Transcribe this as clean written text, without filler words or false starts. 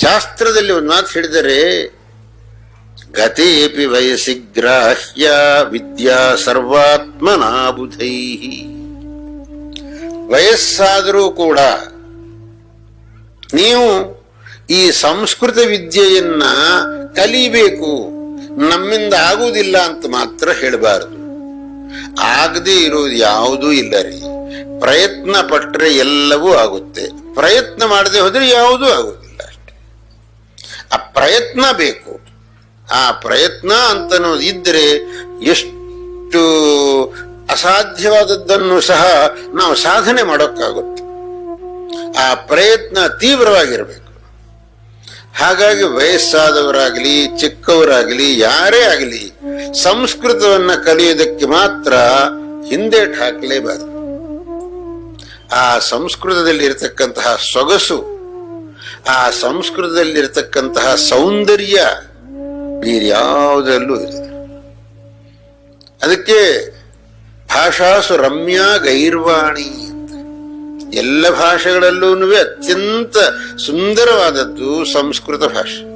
ಶಾಸ್ತ್ರದಲ್ಲಿ ಒಂದು ಮಾತು ಹೇಳಿದರೆ, ಗತೇಪಿ ವಯಸ್ಸಿ ಗ್ರಾಹ್ಯ ವಿದ್ಯಾ ಸರ್ವಾತ್ಮನಾಬುಧೈ. ವಯಸ್ಸಾದರೂ ಕೂಡ ನೀವು ಈ ಸಂಸ್ಕೃತ ವಿದ್ಯೆಯನ್ನ ಕಲಿಬೇಕು, ನಮ್ಮಿಂದ ಆಗುವುದಿಲ್ಲ ಅಂತ ಮಾತ್ರ ಹೇಳಬಾರದು. ಆಗದೆ ಇರೋದು ಯಾವುದೂ ಇಲ್ಲ ರೀ. ಪ್ರಯತ್ನ ಪಟ್ಟರೆ ಎಲ್ಲವೂ ಆಗುತ್ತೆ, ಪ್ರಯತ್ನ ಮಾಡದೆ ಹೋದ್ರೆ ಯಾವುದೂ ಆಗುವುದಿಲ್ಲ. ಅಷ್ಟೆ, ಆ ಪ್ರಯತ್ನ ಬೇಕು. ಆ ಪ್ರಯತ್ನ ಅಂತನ್ನೋದು ಇದ್ರೆ ಎಷ್ಟು ಅಸಾಧ್ಯವಾದದ್ದನ್ನು ಸಹ ನಾವು ಸಾಧನೆ ಮಾಡೋಕ್ಕಾಗುತ್ತೆ. ಆ ಪ್ರಯತ್ನ ತೀವ್ರವಾಗಿರಬೇಕು. ಹಾಗಾಗಿ ವಯಸ್ಸಾದವರಾಗಲಿ ಚಿಕ್ಕವರಾಗಲಿ ಯಾರೇ ಆಗಲಿ ಸಂಸ್ಕೃತವನ್ನ ಕಲಿಯೋದಕ್ಕೆ ಮಾತ್ರ ಹಿಂದೇಟು ಹಾಕಲೇಬಾರದು. ಆ ಸಂಸ್ಕೃತದಲ್ಲಿರತಕ್ಕಂತಹ ಸೊಗಸು, ಆ ಸಂಸ್ಕೃತದಲ್ಲಿರತಕ್ಕಂತಹ ಸೌಂದರ್ಯ ಬೇರ್ಯಾವುದರಲ್ಲೂ ಇರುತ್ತದೆ. ಅದಕ್ಕೆ ಭಾಷಾಸು ರಮ್ಯಾ ಗೈರ್ವಾಣಿ ಅಂತ. ಎಲ್ಲ ಭಾಷೆಗಳಲ್ಲೂ ಅತ್ಯಂತ ಸುಂದರವಾದದ್ದು ಸಂಸ್ಕೃತ ಭಾಷೆ.